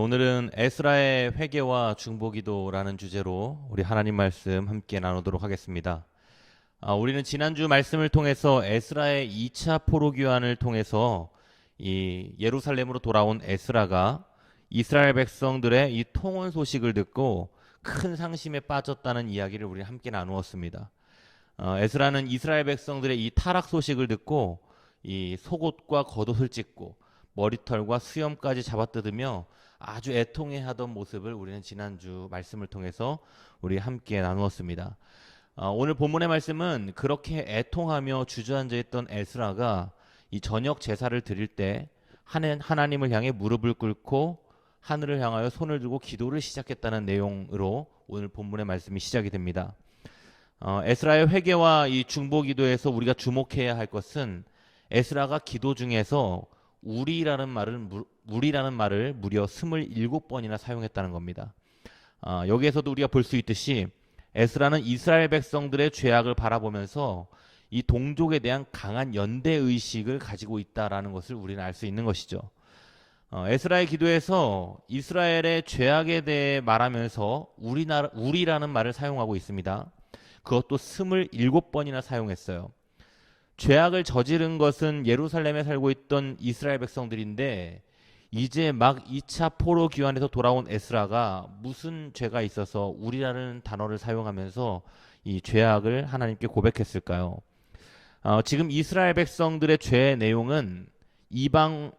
오늘은 에스라의 회개와 중보기도라는 주제로 우리 하나님 말씀 함께 나누도록 하겠습니다. 우리는 지난주 말씀을 통해서 에스라의 2차 포로귀환을 통해서 이 예루살렘으로 돌아온 에스라가 이스라엘 백성들의 이 통원 소식을 듣고 큰 상심에 빠졌다는 이야기를 우리 함께 나누었습니다. 에스라는 이스라엘 백성들의 이 타락 소식을 듣고 이 속옷과 겉옷을 찢고 머리털과 수염까지 잡아뜯으며 아주 애통해하던 모습을 우리는 지난주 말씀을 통해서 우리 함께 나누었습니다. 오늘 본문의 말씀은 그렇게 애통하며 주저앉아 있던 에스라가 이 저녁 제사를 드릴 때 하나님을 향해 무릎을 꿇고 하늘을 향하여 손을 들고 기도를 시작했다는 내용으로 오늘 본문의 말씀이 시작이 됩니다. 에스라의 회개와 이 중보 기도에서 우리가 주목해야 할 것은 에스라가 기도 중에서 우리라는 말을 무려 27번이나 사용했다는 겁니다. 여기에서도 우리가 볼 수 있듯이 에스라는 이스라엘 백성들의 죄악을 바라보면서 이 동족에 대한 강한 연대 의식을 가지고 있다라는 것을 우리는 알 수 있는 것이죠. 에스라의 기도에서 이스라엘의 죄악에 대해 말하면서 우리라는 말을 사용하고 있습니다. 그것도 27번이나 사용했어요. 죄악을 저지른 것은 예루살렘에 살고 있던 이스라엘 백성들인데 이제 막 2차 포로 귀환에서 돌아온 에스라가 무슨 죄가 있어서 우리라는 단어를 사용하면서 이 죄악을 하나님께 고백했을까요? 지금 이스라엘 백성들의 죄의 내용은 이방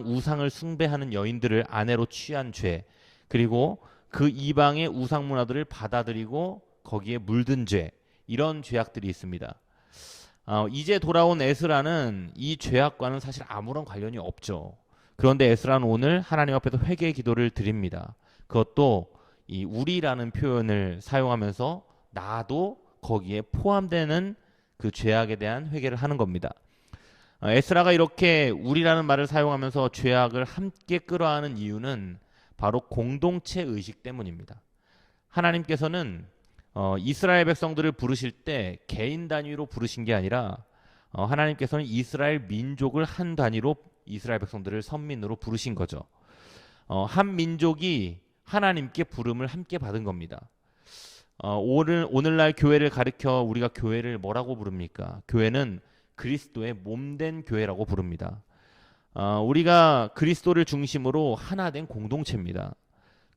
우상을 숭배하는 여인들을 아내로 취한 죄, 그리고 그 이방의 우상 문화들을 받아들이고 거기에 물든 죄, 이런 죄악들이 있습니다. 이제 돌아온 에스라는 이 죄악과는 사실 아무런 관련이 없죠. 그런데 에스라는 오늘 하나님 앞에서 회개의 기도를 드립니다. 그것도 이 우리라는 표현을 사용하면서 나도 거기에 포함되는 그 죄악에 대한 회개를 하는 겁니다. 에스라가 이렇게 우리라는 말을 사용하면서 죄악을 함께 끌어안은 이유는 바로 공동체 의식 때문입니다. 하나님께서는 이스라엘 백성들을 부르실 때 개인 단위로 부르신 게 아니라 하나님께서는 이스라엘 민족을 한 단위로 이스라엘 백성들을 선민으로 부르신 거죠. 한 민족이 하나님께 부름을 함께 받은 겁니다. 오늘날 교회를 가리켜 우리가 교회를 뭐라고 부릅니까? 교회는 그리스도의 몸된 교회라고 부릅니다. 우리가 그리스도를 중심으로 하나 된 공동체입니다.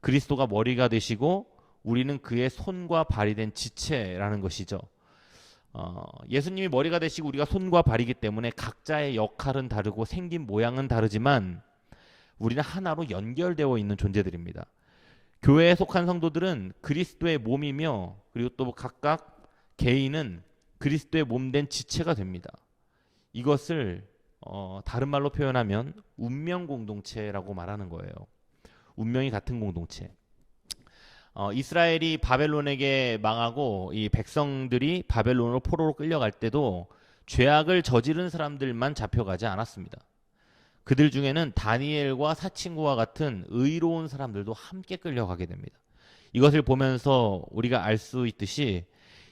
그리스도가 머리가 되시고 우리는 그의 손과 발이 된 지체라는 것이죠. 예수님이 머리가 되시고 우리가 손과 발이기 때문에 각자의 역할은 다르고 생긴 모양은 다르지만 우리는 하나로 연결되어 있는 존재들입니다. 교회에 속한 성도들은 그리스도의 몸이며 그리고 또 각각 개인은 그리스도의 몸된 지체가 됩니다. 이것을 다른 말로 표현하면 운명 공동체라고 말하는 거예요. 운명이 같은 공동체. 이스라엘이 바벨론에게 망하고 이 백성들이 바벨론으로 포로로 끌려갈 때도 죄악을 저지른 사람들만 잡혀가지 않았습니다. 그들 중에는 다니엘과 사친구와 같은 의로운 사람들도 함께 끌려가게 됩니다. 이것을 보면서 우리가 알 수 있듯이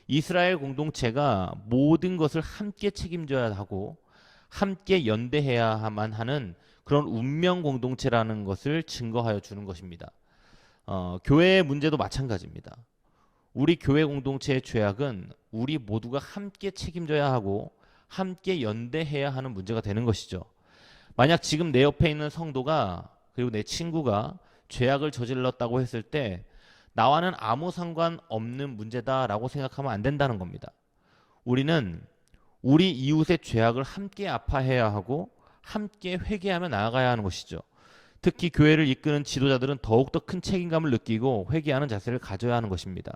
이스라엘 공동체가 모든 것을 함께 책임져야 하고 함께 연대해야만 하는 그런 운명 공동체라는 것을 증거하여 주는 것입니다. 교회의 문제도 마찬가지입니다. 우리 교회 공동체의 죄악은 우리 모두가 함께 책임져야 하고 함께 연대해야 하는 문제가 되는 것이죠. 만약 지금 내 옆에 있는 성도가 그리고 내 친구가 죄악을 저질렀다고 했을 때 나와는 아무 상관없는 문제다라고 생각하면 안 된다는 겁니다. 우리는 우리 이웃의 죄악을 함께 아파해야 하고 함께 회개하며 나아가야 하는 것이죠. 특히 교회를 이끄는 지도자들은 더욱더 큰 책임감을 느끼고 회개하는 자세를 가져야 하는 것입니다.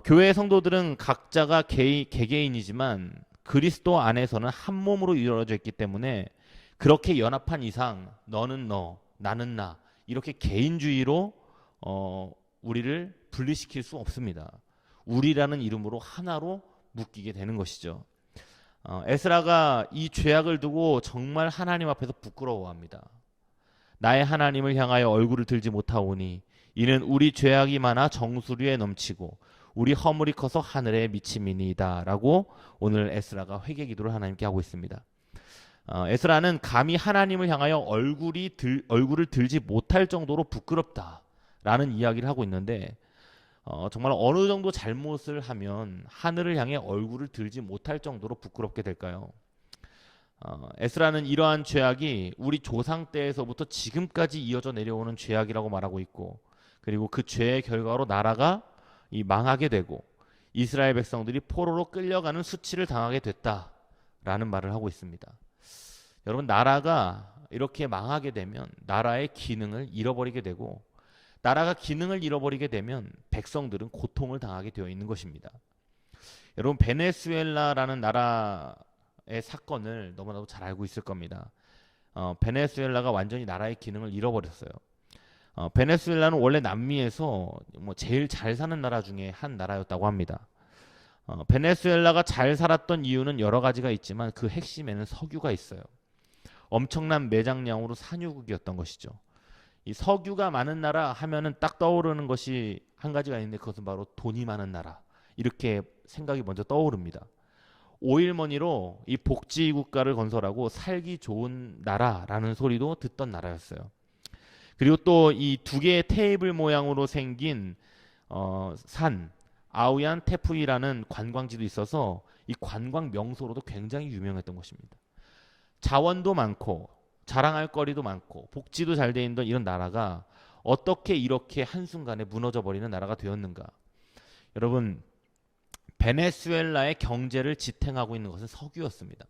교회의 성도들은 각자가 개개인이지만 그리스도 안에서는 한 몸으로 이루어져 있기 때문에 그렇게 연합한 이상 너는 너, 나는 나 이렇게 개인주의로 우리를 분리시킬 수 없습니다. 우리라는 이름으로 하나로 묶이게 되는 것이죠. 에스라가 이 죄악을 두고 정말 하나님 앞에서 부끄러워합니다. 나의 하나님을 향하여 얼굴을 들지 못하오니 이는 우리 죄악이 많아 정수리에 넘치고 우리 허물이 커서 하늘에 미침이니이다 라고 오늘 에스라가 회개 기도를 하나님께 하고 있습니다. 에스라는 감히 하나님을 향하여 얼굴을 들지 못할 정도로 부끄럽다라는 이야기를 하고 있는데 정말 어느 정도 잘못을 하면 하늘을 향해 얼굴을 들지 못할 정도로 부끄럽게 될까요? 에스라는 이러한 죄악이 우리 조상 때에서부터 지금까지 이어져 내려오는 죄악이라고 말하고 있고, 그리고 그 죄의 결과로 나라가 망하게 되고 이스라엘 백성들이 포로로 끌려가는 수치를 당하게 됐다라는 말을 하고 있습니다. 여러분, 나라가 이렇게 망하게 되면 나라의 기능을 잃어버리게 되고, 나라가 기능을 잃어버리게 되면 백성들은 고통을 당하게 되어 있는 것입니다. 여러분, 베네수엘라라는 나라의 사건을 너무나도 잘 알고 있을 겁니다. 베네수엘라가 완전히 나라의 기능을 잃어버렸어요. 베네수엘라는 원래 남미에서 제일 잘 사는 나라 중에 한 나라였다고 합니다. 베네수엘라가 잘 살았던 이유는 여러 가지가 있지만 그 핵심에는 석유가 있어요. 엄청난 매장량으로 산유국이었던 것이죠. 이 석유가 많은 나라 하면은 딱 떠오르는 것이 한 가지가 있는데, 그것은 바로 돈이 많은 나라, 이렇게 생각이 먼저 떠오릅니다. 오일머니로 이 복지 국가를 건설하고 살기 좋은 나라라는 소리도 듣던 나라였어요. 그리고 또 이 두 개의 테이블 모양으로 생긴 산 아우얀 테프이라는 관광지도 있어서 이 관광 명소로도 굉장히 유명했던 것입니다. 자원도 많고 자랑할 거리도 많고 복지도 잘 돼 있는 이런 나라가 어떻게 이렇게 한순간에 무너져 버리는 나라가 되었는가? 여러분, 베네수엘라의 경제를 지탱하고 있는 것은 석유였습니다.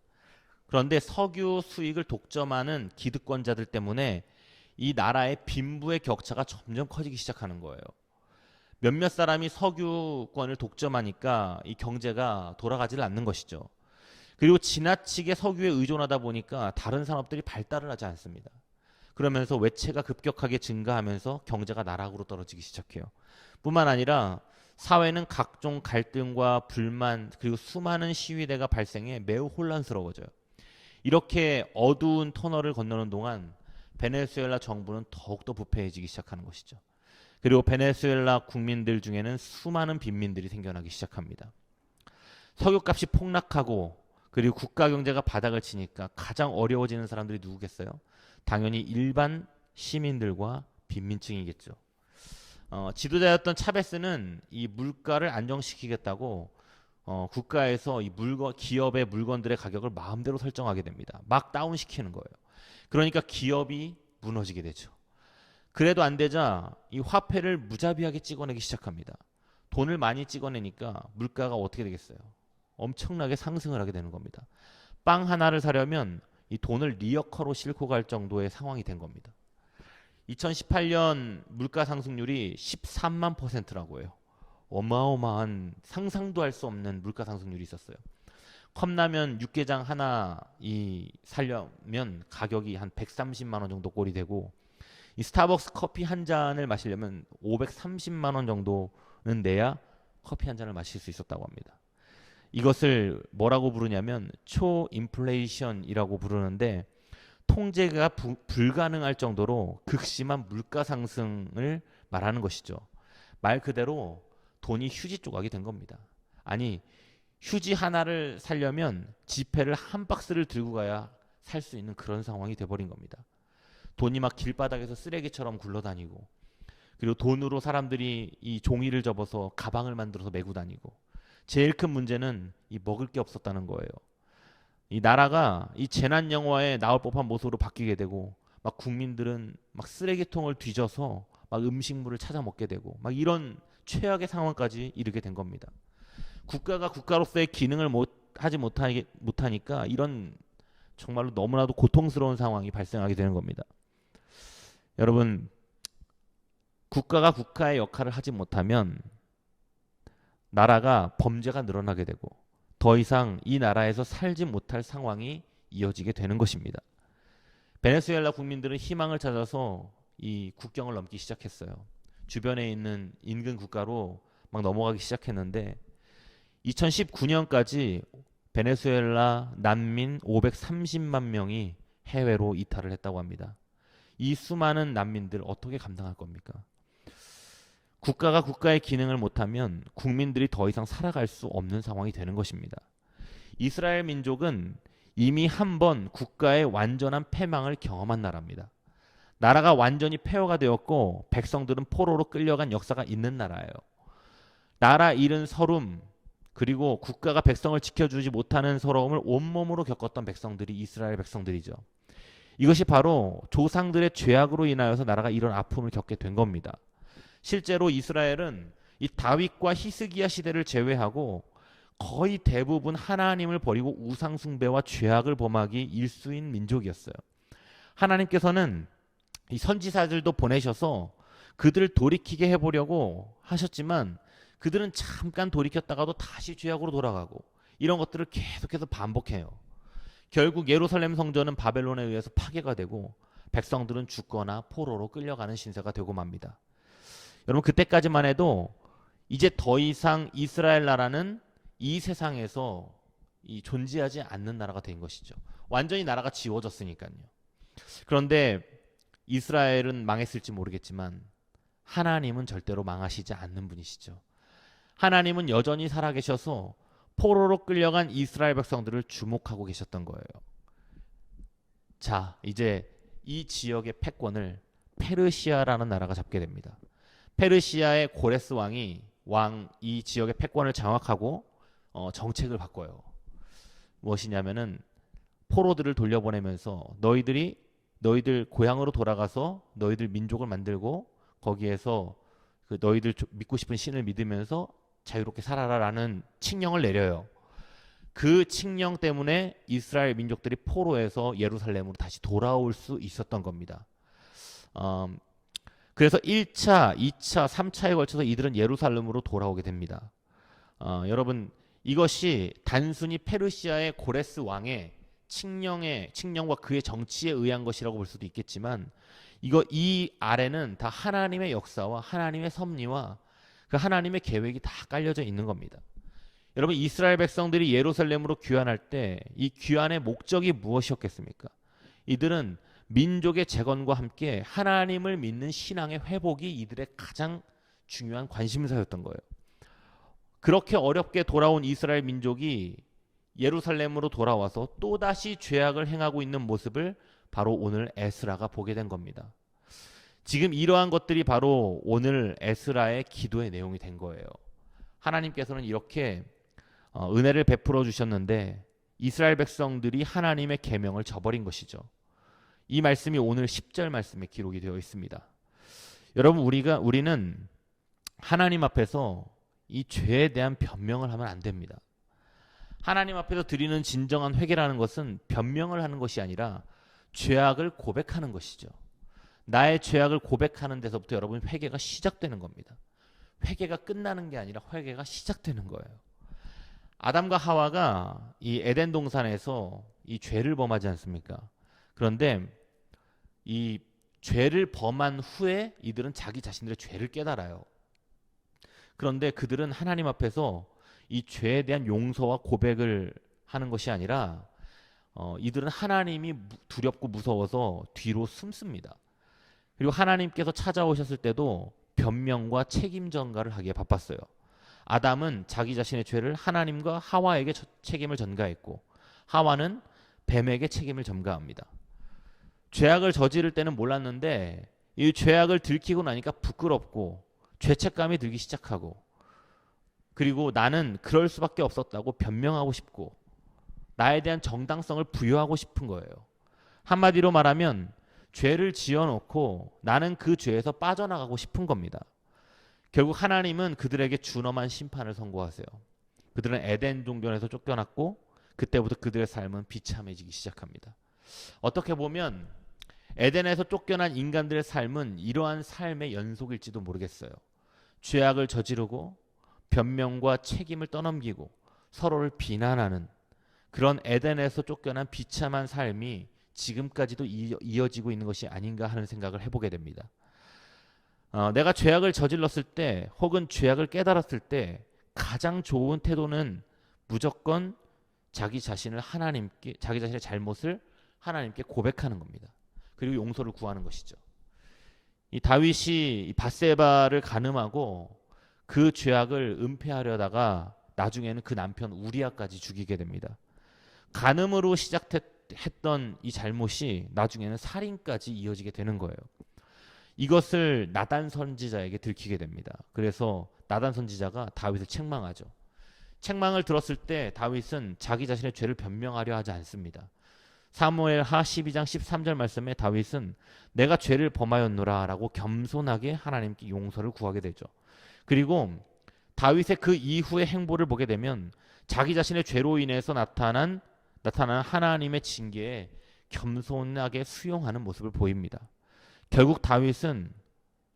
그런데 석유 수익을 독점하는 기득권자들 때문에 이 나라의 빈부의 격차가 점점 커지기 시작하는 거예요. 몇몇 사람이 석유권을 독점하니까 이 경제가 돌아가지를 않는 것이죠. 그리고 지나치게 석유에 의존하다 보니까 다른 산업들이 발달을 하지 않습니다. 그러면서 외채가 급격하게 증가하면서 경제가 나락으로 떨어지기 시작해요. 뿐만 아니라 사회는 각종 갈등과 불만, 그리고 수많은 시위대가 발생해 매우 혼란스러워져요. 이렇게 어두운 터널을 건너는 동안 베네수엘라 정부는 더욱더 부패해지기 시작하는 것이죠. 그리고 베네수엘라 국민들 중에는 수많은 빈민들이 생겨나기 시작합니다. 석유값이 폭락하고 그리고 국가 경제가 바닥을 치니까 가장 어려워지는 사람들이 누구겠어요? 당연히 일반 시민들과 빈민층이겠죠. 지도자였던 차베스는 이 물가를 안정시키겠다고 국가에서 기업의 물건들의 가격을 마음대로 설정하게 됩니다. 막 다운시키는 거예요. 그러니까 기업이 무너지게 되죠. 그래도 안 되자 이 화폐를 무자비하게 찍어내기 시작합니다. 돈을 많이 찍어내니까 물가가 어떻게 되겠어요? 엄청나게 상승을 하게 되는 겁니다. 빵 하나를 사려면 이 돈을 리어커로 싣고 갈 정도의 상황이 된 겁니다. 2018년 물가 상승률이 13만 %라고 해요. 어마어마한, 상상도 할 수 없는 물가 상승률이 있었어요. 컵라면 육개장 하나 사려면 가격이 한 130만 원 정도 꼴이 되고, 이 스타벅스 커피 한 잔을 마시려면 530만 원 정도는 내야 커피 한 잔을 마실 수 있었다고 합니다. 이것을 뭐라고 부르냐면 초인플레이션이라고 부르는데, 통제가 불가능할 정도로 극심한 물가 상승을 말하는 것이죠. 말 그대로 돈이 휴지 조각이 된 겁니다. 아니, 휴지 하나를 사려면 지폐를 한 박스를 들고 가야 살 수 있는 그런 상황이 돼버린 겁니다. 돈이 막 길바닥에서 쓰레기처럼 굴러다니고, 그리고 돈으로 사람들이 이 종이를 접어서 가방을 만들어서 메고 다니고, 제일 큰 문제는 이 먹을 게 없었다는 거예요. 이 나라가 이 재난 영화에 나올 법한 모습으로 바뀌게 되고, 막 국민들은 막 쓰레기통을 뒤져서 막 음식물을 찾아 먹게 되고, 막 이런 최악의 상황까지 이르게 된 겁니다. 국가가 국가로서의 기능을 하지 못하니까 이런 정말로 너무나도 고통스러운 상황이 발생하게 되는 겁니다. 여러분, 국가가 국가의 역할을 하지 못하면 나라가 범죄가 늘어나게 되고 더 이상 이 나라에서 살지 못할 상황이 이어지게 되는 것입니다. 베네수엘라 국민들은 희망을 찾아서 이 국경을 넘기 시작했어요. 주변에 있는 인근 국가로 막 넘어가기 시작했는데, 2019년까지 베네수엘라 난민 530만 명이 해외로 이탈을 했다고 합니다. 이 수많은 난민들 어떻게 감당할 겁니까? 국가가 국가의 기능을 못하면 국민들이 더 이상 살아갈 수 없는 상황이 되는 것입니다. 이스라엘 민족은 이미 한 번 국가의 완전한 패망을 경험한 나라입니다. 나라가 완전히 폐허가 되었고 백성들은 포로로 끌려간 역사가 있는 나라예요. 나라 잃은 서름, 그리고 국가가 백성을 지켜주지 못하는 서러움을 온몸으로 겪었던 백성들이 이스라엘 백성들이죠. 이것이 바로 조상들의 죄악으로 인하여서 나라가 이런 아픔을 겪게 된 겁니다. 실제로 이스라엘은 이 다윗과 히스기야 시대를 제외하고 거의 대부분 하나님을 버리고 우상 숭배와 죄악을 범하기 일수인 민족이었어요. 하나님께서는 이 선지자들도 보내셔서 그들을 돌이키게 해보려고 하셨지만 그들은 잠깐 돌이켰다가도 다시 죄악으로 돌아가고 이런 것들을 계속해서 반복해요. 결국 예루살렘 성전은 바벨론에 의해서 파괴가 되고 백성들은 죽거나 포로로 끌려가는 신세가 되고 맙니다. 여러분, 그때까지만 해도 이제 더 이상 이스라엘 나라는 이 세상에서 존재하지 않는 나라가 된 것이죠. 완전히 나라가 지워졌으니까요. 그런데 이스라엘은 망했을지 모르겠지만 하나님은 절대로 망하시지 않는 분이시죠. 하나님은 여전히 살아계셔서 포로로 끌려간 이스라엘 백성들을 주목하고 계셨던 거예요. 자, 이제 이 지역의 패권을 페르시아라는 나라가 잡게 됩니다. 페르시아의 고레스 왕이 이 지역의 패권을 장악하고 정책을 바꿔요. 무엇이냐면은 포로들을 돌려보내면서 너희들 고향으로 돌아가서 너희들 민족을 만들고 거기에서 그 너희들 믿고 싶은 신을 믿으면서 자유롭게 살아라라는 칙령을 내려요. 그 칙령 때문에 이스라엘 민족들이 포로에서 예루살렘으로 다시 돌아올 수 있었던 겁니다. 그래서 1차, 2차, 3차에 걸쳐서 이들은 예루살렘으로 돌아오게 됩니다. 여러분, 이것이 단순히 페르시아의 고레스 왕의 칙령과 그의 정치에 의한 것이라고 볼 수도 있겠지만 이 아래는 다 하나님의 역사와 하나님의 섭리와 그 하나님의 계획이 다 깔려져 있는 겁니다. 여러분, 이스라엘 백성들이 예루살렘으로 귀환할 때 이 귀환의 목적이 무엇이었겠습니까? 이들은 민족의 재건과 함께 하나님을 믿는 신앙의 회복이 이들의 가장 중요한 관심사였던 거예요. 그렇게 어렵게 돌아온 이스라엘 민족이 예루살렘으로 돌아와서 또다시 죄악을 행하고 있는 모습을 바로 오늘 에스라가 보게 된 겁니다. 지금 이러한 것들이 바로 오늘 에스라의 기도의 내용이 된 거예요. 하나님께서는 이렇게 은혜를 베풀어 주셨는데 이스라엘 백성들이 하나님의 계명을 저버린 것이죠. 이 말씀이 오늘 10절 말씀에 기록이 되어 있습니다. 여러분, 우리는 하나님 앞에서 이 죄에 대한 변명을 하면 안 됩니다. 하나님 앞에서 드리는 진정한 회개라는 것은 변명을 하는 것이 아니라 죄악을 고백하는 것이죠. 나의 죄악을 고백하는 데서부터 여러분 회개가 시작되는 겁니다. 회개가 끝나는 게 아니라 회개가 시작되는 거예요. 아담과 하와가 이 에덴 동산에서 이 죄를 범하지 않습니까? 그런데 이 죄를 범한 후에 이들은 자기 자신들의 죄를 깨달아요. 그런데 그들은 하나님 앞에서 이 죄에 대한 용서와 고백을 하는 것이 아니라 이들은 하나님이 두렵고 무서워서 뒤로 숨습니다. 그리고 하나님께서 찾아오셨을 때도 변명과 책임 전가를 하기에 바빴어요. 아담은 자기 자신의 죄를 하나님과 하와에게 책임을 전가했고 하와는 뱀에게 책임을 전가합니다. 죄악을 저지를 때는 몰랐는데 이 죄악을 들키고 나니까 부끄럽고 죄책감이 들기 시작하고 그리고 나는 그럴 수밖에 없었다고 변명하고 싶고 나에 대한 정당성을 부여하고 싶은 거예요. 한마디로 말하면 죄를 지어놓고 나는 그 죄에서 빠져나가고 싶은 겁니다. 결국 하나님은 그들에게 준엄한 심판을 선고하세요. 그들은 에덴 동산에서 쫓겨났고 그때부터 그들의 삶은 비참해지기 시작합니다. 어떻게 보면 에덴에서 쫓겨난 인간들의 삶은 이러한 삶의 연속일지도 모르겠어요. 죄악을 저지르고 변명과 책임을 떠넘기고 서로를 비난하는 그런 에덴에서 쫓겨난 비참한 삶이 지금까지도 이어지고 있는 것이 아닌가 하는 생각을 해보게 됩니다. 내가 죄악을 저질렀을 때 혹은 죄악을 깨달았을 때 가장 좋은 태도는 무조건 자기 자신의 잘못을 하나님께 고백하는 겁니다. 그리고 용서를 구하는 것이죠. 이 다윗이 밧세바를 간음하고 그 죄악을 은폐하려다가 나중에는 그 남편 우리아까지 죽이게 됩니다. 간음으로 시작했던 이 잘못이 나중에는 살인까지 이어지게 되는 거예요. 이것을 나단 선지자에게 들키게 됩니다. 그래서 나단 선지자가 다윗을 책망하죠. 책망을 들었을 때 다윗은 자기 자신의 죄를 변명하려 하지 않습니다. 사무엘하 12장 13절 말씀에 다윗은 내가 죄를 범하였노라 라고 겸손하게 하나님께 용서를 구하게 되죠. 그리고 다윗의 그 이후의 행보를 보게 되면 자기 자신의 죄로 인해서 나타난 하나님의 징계에 겸손하게 수용하는 모습을 보입니다. 결국 다윗은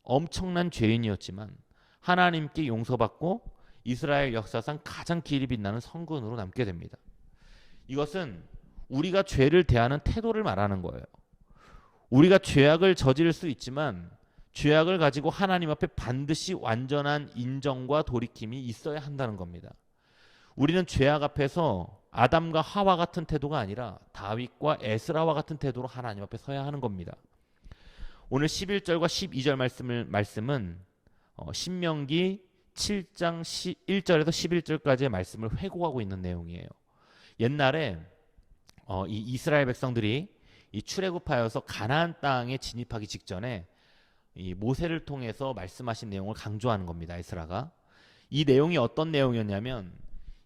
엄청난 죄인이었지만 하나님께 용서받고 이스라엘 역사상 가장 길이 빛나는 성군으로 남게 됩니다. 이것은 우리가 죄를 대하는 태도를 말하는 거예요. 우리가 죄악을 저지를 수 있지만 죄악을 가지고 하나님 앞에 반드시 완전한 인정과 돌이킴이 있어야 한다는 겁니다. 우리는 죄악 앞에서 아담과 하와 같은 태도가 아니라 다윗과 에스라와 같은 태도로 하나님 앞에 서야 하는 겁니다. 오늘 11절과 12절 말씀은 신명기 7장 1절에서 11절까지의 말씀을 회고하고 있는 내용이에요. 옛날에 이 이스라엘 백성들이 이 출애굽하여서 가나안 땅에 진입하기 직전에 이 모세를 통해서 말씀하신 내용을 강조하는 겁니다. 에스라가. 이 내용이 어떤 내용이었냐면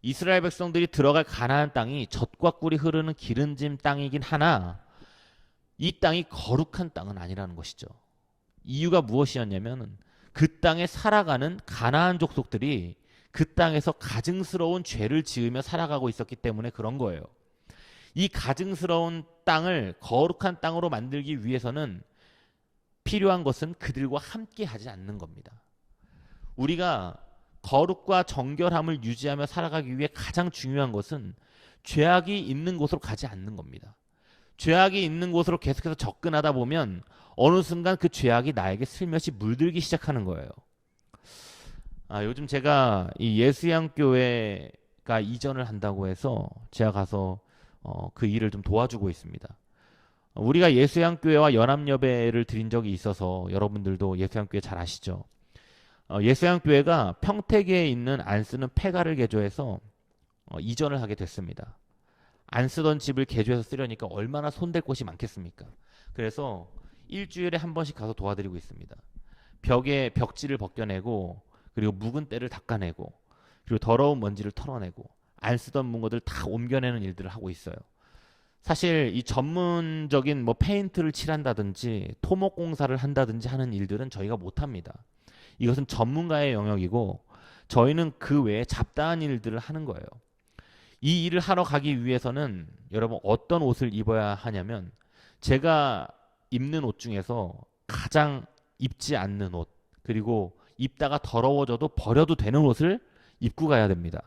이스라엘 백성들이 들어갈 가나안 땅이 젖과 꿀이 흐르는 기름진 땅이긴 하나 이 땅이 거룩한 땅은 아니라는 것이죠. 이유가 무엇이었냐면 그 땅에 살아가는 가나안 족속들이 그 땅에서 가증스러운 죄를 지으며 살아가고 있었기 때문에 그런 거예요. 이 가증스러운 땅을 거룩한 땅으로 만들기 위해서는 필요한 것은 그들과 함께 하지 않는 겁니다. 우리가 거룩과 정결함을 유지하며 살아가기 위해 가장 중요한 것은 죄악이 있는 곳으로 가지 않는 겁니다. 죄악이 있는 곳으로 계속해서 접근하다 보면 어느 순간 그 죄악이 나에게 슬며시 물들기 시작하는 거예요. 요즘 제가 이 예수양교회가 이전을 한다고 해서 제가 가서 그 일을 좀 도와주고 있습니다. 우리가 예수양교회와 연합예배를 드린 적이 있어서 여러분들도 예수양교회 잘 아시죠? 예수양교회가 평택에 있는 안 쓰는 폐가를 개조해서 이전을 하게 됐습니다. 안 쓰던 집을 개조해서 쓰려니까 얼마나 손댈 곳이 많겠습니까? 그래서 일주일에 한 번씩 가서 도와드리고 있습니다. 벽에 벽지를 벗겨내고 그리고 묵은 때를 닦아내고 그리고 더러운 먼지를 털어내고 안 쓰던 문구들 다 옮겨내는 일들을 하고 있어요. 사실 이 전문적인 페인트를 칠한다든지 토목 공사를 한다든지 하는 일들은 저희가 못합니다. 이것은 전문가의 영역이고 저희는 그 외에 잡다한 일들을 하는 거예요. 이 일을 하러 가기 위해서는 여러분 어떤 옷을 입어야 하냐면 제가 입는 옷 중에서 가장 입지 않는 옷 그리고 입다가 더러워져도 버려도 되는 옷을 입고 가야 됩니다.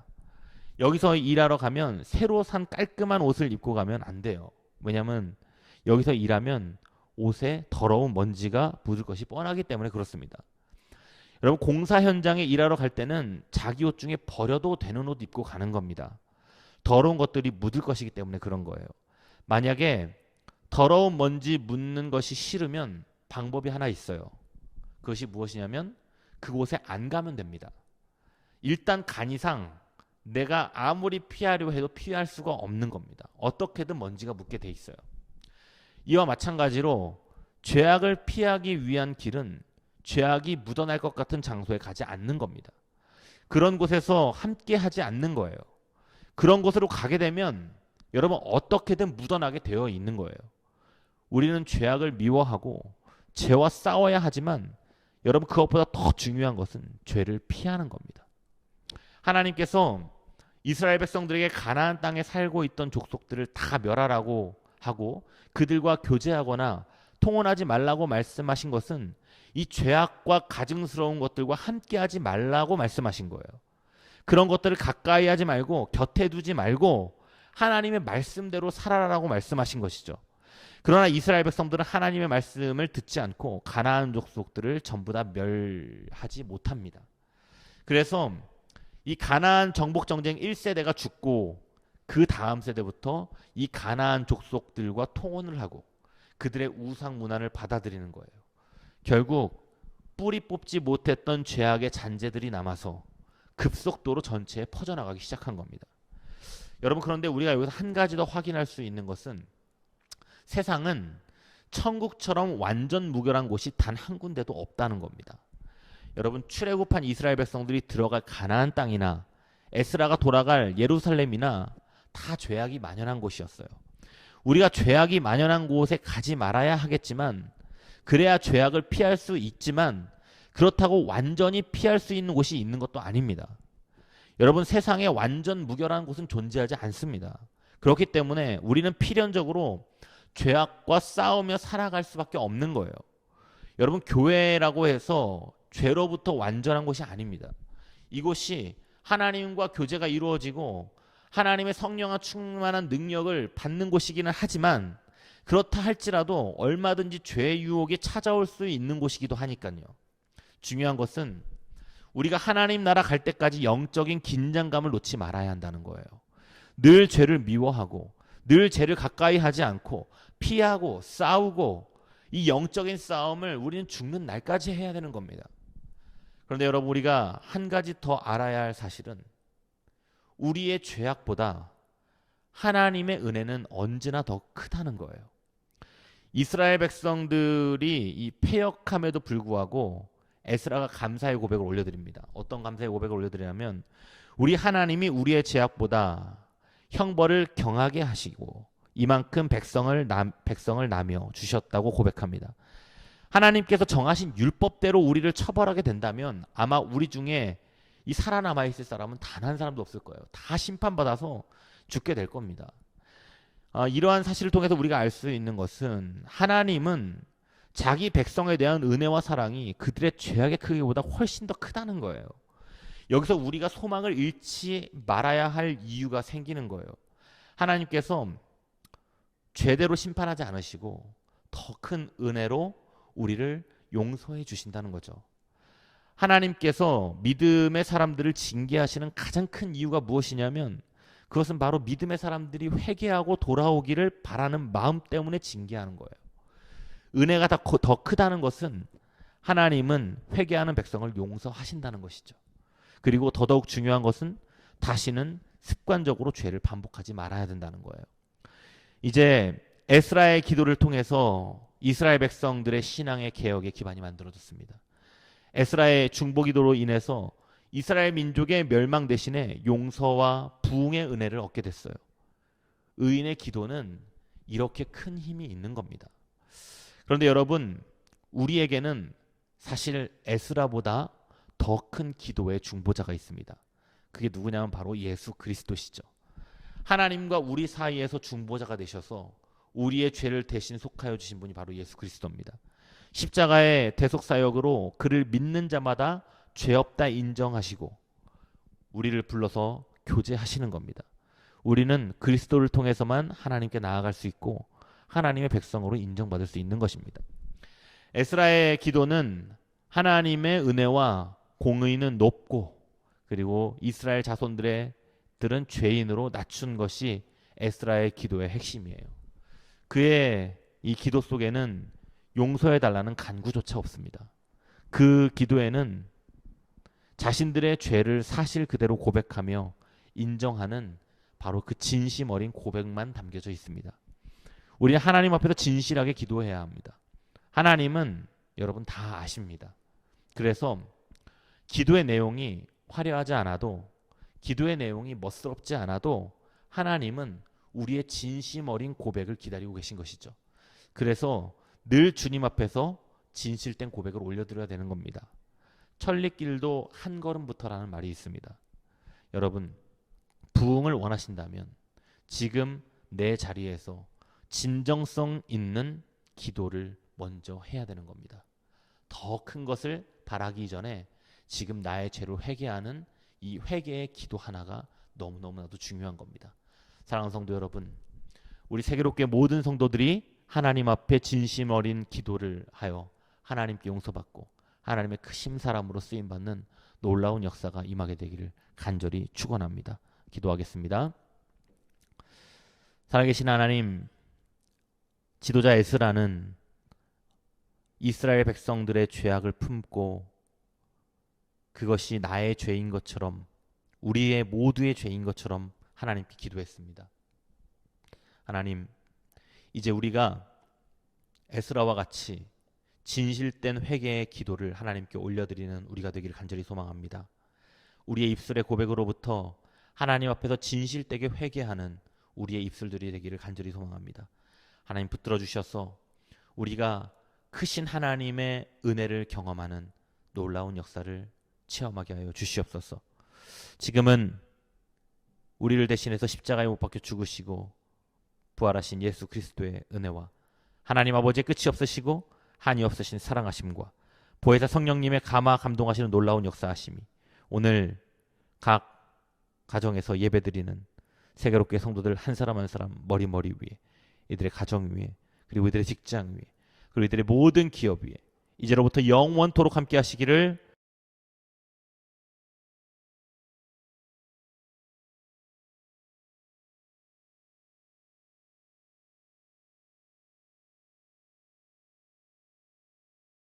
여기서 일하러 가면 새로 산 깔끔한 옷을 입고 가면 안 돼요. 왜냐하면 여기서 일하면 옷에 더러운 먼지가 묻을 것이 뻔하기 때문에 그렇습니다. 여러분 공사 현장에 일하러 갈 때는 자기 옷 중에 버려도 되는 옷 입고 가는 겁니다. 더러운 것들이 묻을 것이기 때문에 그런 거예요. 만약에 더러운 먼지 묻는 것이 싫으면 방법이 하나 있어요. 그것이 무엇이냐면 그곳에 안 가면 됩니다. 일단 간이상 내가 아무리 피하려 해도 피할 수가 없는 겁니다. 어떻게든 먼지가 묻게 돼 있어요. 이와 마찬가지로 죄악을 피하기 위한 길은 죄악이 묻어날 것 같은 장소에 가지 않는 겁니다. 그런 곳에서 함께 하지 않는 거예요. 그런 곳으로 가게 되면 여러분 어떻게든 묻어나게 되어 있는 거예요. 우리는 죄악을 미워하고 죄와 싸워야 하지만 여러분 그것보다 더 중요한 것은 죄를 피하는 겁니다. 하나님께서 이스라엘 백성들에게 가나안 땅에 살고 있던 족속들을 다 멸하라고 하고 그들과 교제하거나 통혼하지 말라고 말씀하신 것은 이 죄악과 가증스러운 것들과 함께하지 말라고 말씀하신 거예요. 그런 것들을 가까이 하지 말고 곁에 두지 말고 하나님의 말씀대로 살아라라고 말씀하신 것이죠. 그러나 이스라엘 백성들은 하나님의 말씀을 듣지 않고 가나안 족속들을 전부 다 멸하지 못합니다. 그래서 이 가나안 정복 정쟁 1세대가 죽고 그 다음 세대부터 이 가나안 족속들과 통혼을 하고 그들의 우상 문화를 받아들이는 거예요. 결국 뿌리 뽑지 못했던 죄악의 잔재들이 남아서 급속도로 전체에 퍼져나가기 시작한 겁니다. 여러분, 그런데 우리가 여기서 한 가지 더 확인할 수 있는 것은 세상은 천국처럼 완전 무결한 곳이 단 한 군데도 없다는 겁니다. 여러분, 출애굽한 이스라엘 백성들이 들어갈 가나안 땅이나 에스라가 돌아갈 예루살렘이나 다 죄악이 만연한 곳이었어요. 우리가 죄악이 만연한 곳에 가지 말아야 하겠지만, 그래야 죄악을 피할 수 있지만, 그렇다고 완전히 피할 수 있는 곳이 있는 것도 아닙니다. 여러분, 세상에 완전 무결한 곳은 존재하지 않습니다. 그렇기 때문에 우리는 필연적으로 죄악과 싸우며 살아갈 수밖에 없는 거예요. 여러분, 교회라고 해서 죄로부터 완전한 곳이 아닙니다. 이곳이 하나님과 교제가 이루어지고 하나님의 성령과 충만한 능력을 받는 곳이기는 하지만, 그렇다 할지라도 얼마든지 죄의 유혹이 찾아올 수 있는 곳이기도 하니까요. 중요한 것은 우리가 하나님 나라 갈 때까지 영적인 긴장감을 놓지 말아야 한다는 거예요. 늘 죄를 미워하고 늘 죄를 가까이 하지 않고 피하고 싸우고, 이 영적인 싸움을 우리는 죽는 날까지 해야 되는 겁니다. 그런데 여러분, 우리가 한 가지 더 알아야 할 사실은 우리의 죄악보다 하나님의 은혜는 언제나 더 크다는 거예요. 이스라엘 백성들이 이 패역함에도 불구하고 에스라가 감사의 고백을 올려드립니다. 어떤 감사의 고백을 올려드리냐면, 우리 하나님이 우리의 죄악보다 형벌을 경하게 하시고 이만큼 백성을 나며 주셨다고 고백합니다. 하나님께서 정하신 율법대로 우리를 처벌하게 된다면 아마 우리 중에 이 살아남아 있을 사람은 단 한 사람도 없을 거예요. 다 심판받아서 죽게 될 겁니다. 이러한 사실을 통해서 우리가 알 수 있는 것은 하나님은 자기 백성에 대한 은혜와 사랑이 그들의 죄악의 크기보다 훨씬 더 크다는 거예요. 여기서 우리가 소망을 잃지 말아야 할 이유가 생기는 거예요. 하나님께서 죄대로 심판하지 않으시고 더 큰 은혜로 우리를 용서해 주신다는 거죠. 하나님께서 믿음의 사람들을 징계하시는 가장 큰 이유가 무엇이냐면, 그것은 바로 믿음의 사람들이 회개하고 돌아오기를 바라는 마음 때문에 징계하는 거예요. 은혜가 더 크다는 것은 하나님은 회개하는 백성을 용서하신다는 것이죠. 그리고 더더욱 중요한 것은 다시는 습관적으로 죄를 반복하지 말아야 된다는 거예요. 이제 에스라의 기도를 통해서 이스라엘 백성들의 신앙의 개혁의 기반이 만들어졌습니다. 에스라의 중보기도로 인해서 이스라엘 민족의 멸망 대신에 용서와 부흥의 은혜를 얻게 됐어요. 의인의 기도는 이렇게 큰 힘이 있는 겁니다. 그런데 여러분, 우리에게는 사실 에스라보다 더 큰 기도의 중보자가 있습니다. 그게 누구냐면 바로 예수 그리스도시죠. 하나님과 우리 사이에서 중보자가 되셔서 우리의 죄를 대신 속하여 주신 분이 바로 예수 그리스도입니다. 십자가의 대속사역으로 그를 믿는 자마다 죄 없다 인정하시고 우리를 불러서 교제하시는 겁니다. 우리는 그리스도를 통해서만 하나님께 나아갈 수 있고 하나님의 백성으로 인정받을 수 있는 것입니다. 에스라의 기도는 하나님의 은혜와 공의는 높고, 그리고 이스라엘 자손들은 죄인으로 낮춘 것이 에스라의 기도의 핵심이에요. 그의 이 기도 속에는 용서해달라는 간구조차 없습니다. 그 기도에는 자신들의 죄를 사실 그대로 고백하며 인정하는 바로 그 진심 어린 고백만 담겨져 있습니다. 우리는 하나님 앞에서 진실하게 기도해야 합니다. 하나님은 여러분 다 아십니다. 그래서 기도의 내용이 화려하지 않아도, 기도의 내용이 멋스럽지 않아도 하나님은 우리의 진심 어린 고백을 기다리고 계신 것이죠. 그래서 늘 주님 앞에서 진실된 고백을 올려드려야 되는 겁니다. 천리길도 한 걸음부터라는 말이 있습니다. 여러분, 부흥을 원하신다면 지금 내 자리에서 진정성 있는 기도를 먼저 해야 되는 겁니다. 더 큰 것을 바라기 전에 지금 나의 죄를 회개하는 이 회개의 기도 하나가 너무너무나도 중요한 겁니다. 사랑하는 성도 여러분, 우리 세계롭게 모든 성도들이 하나님 앞에 진심 어린 기도를 하여 하나님께 용서받고 하나님의 크신 사람으로 쓰임받는 놀라운 역사가 임하게 되기를 간절히 축원합니다. 기도하겠습니다. 살아계신 하나님, 지도자 에스라는 이스라엘 백성들의 죄악을 품고 그것이 나의 죄인 것처럼, 우리의 모두의 죄인 것처럼 하나님께 기도했습니다. 하나님, 이제 우리가 에스라와 같이 진실된 회개의 기도를 하나님께 올려드리는 우리가 되기를 간절히 소망합니다. 우리의 입술의 고백으로부터 하나님 앞에서 진실되게 회개하는 우리의 입술들이 되기를 간절히 소망합니다. 하나님 붙들어 주셔서 우리가 크신 하나님의 은혜를 경험하는 놀라운 역사를 체험하게 하여 주시옵소서. 지금은 우리를 대신해서 십자가에 못 박혀 죽으시고 부활하신 예수 그리스도의 은혜와 하나님 아버지의 끝이 없으시고 한이 없으신 사랑하심과 보혜사 성령님의 감화 감동하시는 놀라운 역사하심이 오늘 각 가정에서 예배드리는 세계롭게 성도들 한 사람 한 사람 머리 위에, 이들의 가정 위에, 그리고 이들의 직장 위에, 그리고 이들의 모든 기업 위에 이제로부터 영원토록 함께 하시기를